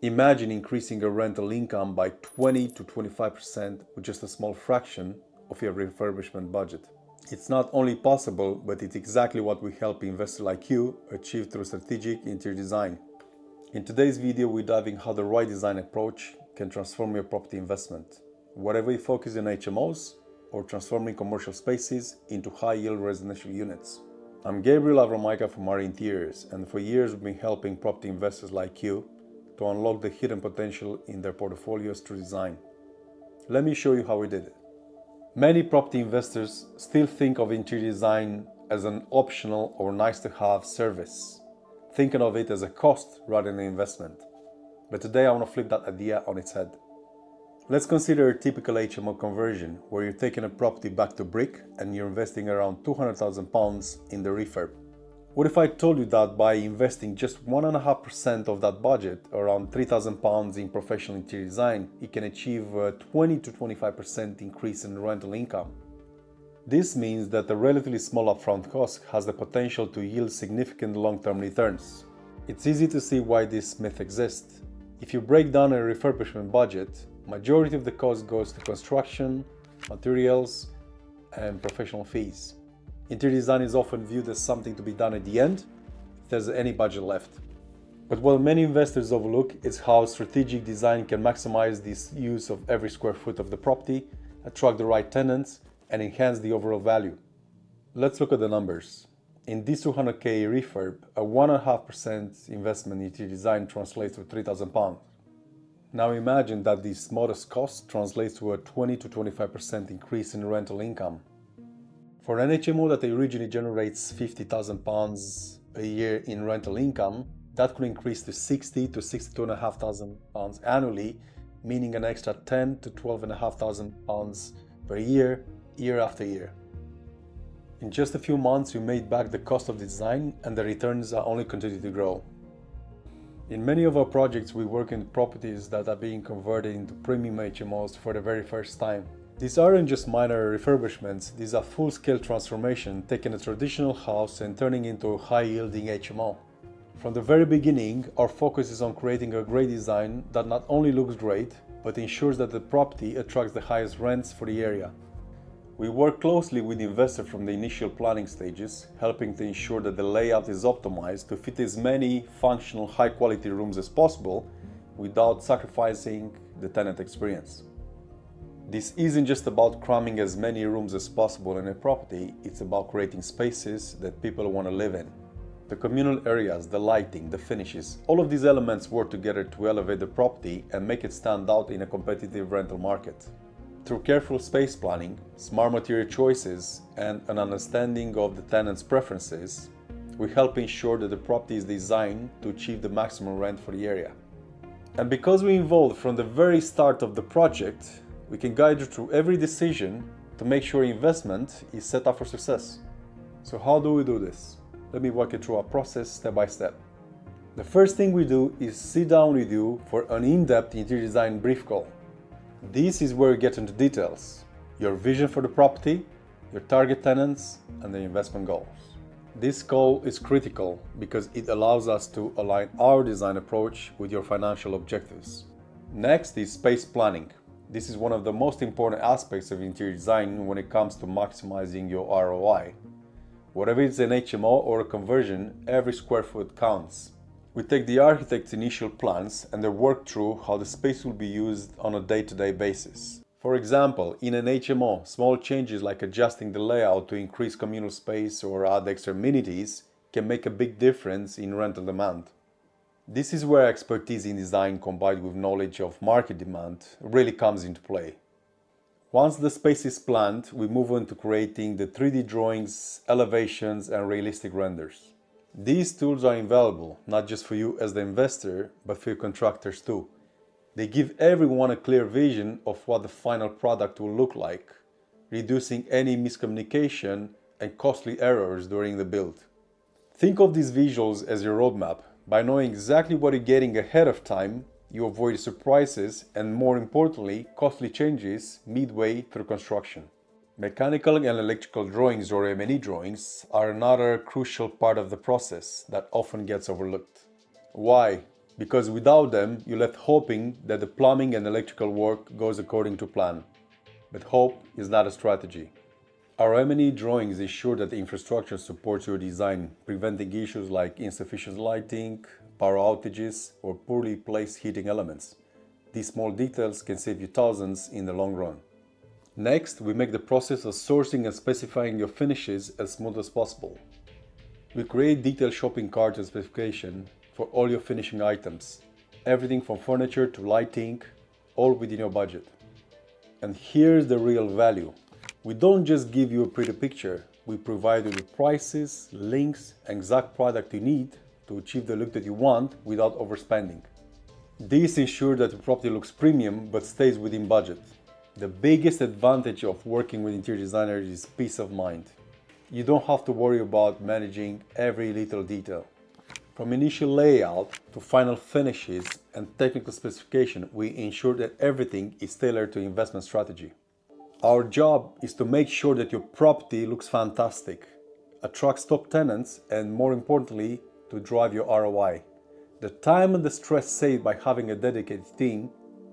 Imagine increasing your rental income by 20 to 25% with just a small fraction of your refurbishment budget. It's not only possible, but it's exactly what we help investors like you achieve through strategic interior design. In today's video, we dive in how the right design approach can transform your property investment. Whether you focus on HMOs or transforming commercial spaces into high-yield residential units. I'm Gabriel Avramaica from Ari Interiors, and for years we've been helping property investors like you to unlock the hidden potential in their portfolios through design. Let me show you how we did it. Many property investors still think of interior design as an optional or nice-to-have service, thinking of it as a cost rather than an investment. But today I want to flip that idea on its head. Let's consider a typical HMO conversion where you're taking a property back to brick and you're investing around £200,000 in the refurb. What if I told you that by investing just 1.5% of that budget, around £3,000 in professional interior design, you can achieve a 20 to 25% increase in rental income? This means that the relatively small upfront cost has the potential to yield significant long-term returns. It's easy to see why this myth exists. If you break down a refurbishment budget, majority of the cost goes to construction, materials, and professional fees. Interior design is often viewed as something to be done at the end, if there's any budget left. But what many investors overlook is how strategic design can maximize the use of every square foot of the property, attract the right tenants, and enhance the overall value. Let's look at the numbers. In this 200k refurb, a 1.5% investment in interior design translates to £3,000. Now imagine that this modest cost translates to a 20 to 25% increase in rental income. For an HMO that originally generates £50,000 a year in rental income, that could increase to £60,000 to £62,500 annually, meaning an extra £10,000 to £12,500 per year, year after year. In just a few months, you made back the cost of the design, and the returns are only continuing to grow. In many of our projects, we work in properties that are being converted into premium HMOs for the very first time. These aren't just minor refurbishments, these are full-scale transformation, taking a traditional house and turning into a high-yielding HMO. From the very beginning, our focus is on creating a great design that not only looks great, but ensures that the property attracts the highest rents for the area. We work closely with the investor from the initial planning stages, helping to ensure that the layout is optimized to fit as many functional, high-quality rooms as possible without sacrificing the tenant experience. This isn't just about cramming as many rooms as possible in a property, it's about creating spaces that people want to live in. The communal areas, the lighting, the finishes, all of these elements work together to elevate the property and make it stand out in a competitive rental market. Through careful space planning, smart material choices, and an understanding of the tenant's preferences, we help ensure that the property is designed to achieve the maximum rent for the area. And because we're involved from the very start of the project, we can guide you through every decision to make sure investment is set up for success. So how do we do this? Let me walk you through our process step by step. The first thing we do is sit down with you for an in-depth interior design brief call. This is where we get into details, your vision for the property, your target tenants, and the investment goals. This call is critical because it allows us to align our design approach with your financial objectives. Next is space planning. This is one of the most important aspects of interior design when it comes to maximizing your ROI. Whether it's an HMO or a conversion, every square foot counts. We take the architect's initial plans and they work through how the space will be used on a day-to-day basis. For example, in an HMO, small changes like adjusting the layout to increase communal space or add extra amenities can make a big difference in rental demand. This is where expertise in design combined with knowledge of market demand really comes into play. Once the space is planned, we move on to creating the 3D drawings, elevations, and realistic renders. These tools are invaluable, not just for you as the investor, but for your contractors too. They give everyone a clear vision of what the final product will look like, reducing any miscommunication and costly errors during the build. Think of these visuals as your roadmap. By knowing exactly what you're getting ahead of time, you avoid surprises and, more importantly, costly changes midway through construction. Mechanical and electrical drawings or M&E drawings are another crucial part of the process that often gets overlooked. Why? because without them, you're left hoping that the plumbing and electrical work goes according to plan. But hope is not a strategy. Our M&E drawings ensure that the infrastructure supports your design, preventing issues like insufficient lighting, power outages, or poorly placed heating elements. These small details can save you thousands in the long run. Next, we make the process of sourcing and specifying your finishes as smooth as possible. We create detailed shopping carts and specification for all your finishing items, everything from furniture to lighting, all within your budget. And here's the real value. We don't just give you a pretty picture, we provide you with prices, links, and exact product you need to achieve the look that you want without overspending. This ensures that the property looks premium but stays within budget. The biggest advantage of working with interior designers is peace of mind. You don't have to worry about managing every little detail. From initial layout to final finishes and technical specification, we ensure that everything is tailored to investment strategy. Our job is to make sure that your property looks fantastic, attracts top tenants, and more importantly, to drive your ROI. The time and the stress saved by having a dedicated team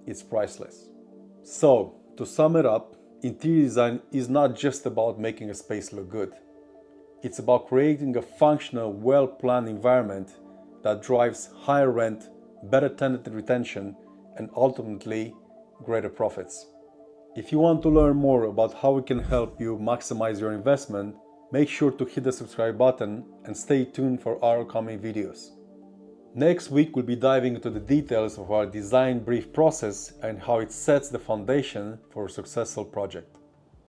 is priceless. So, to sum it up, interior design is not just about making a space look good. It's about creating a functional, well-planned environment that drives higher rent, better tenant retention, and ultimately, greater profits. If you want to learn more about how we can help you maximize your investment, make sure to hit the subscribe button and stay tuned for our upcoming videos. Next week, we'll be diving into the details of our design brief process and how it sets the foundation for a successful project.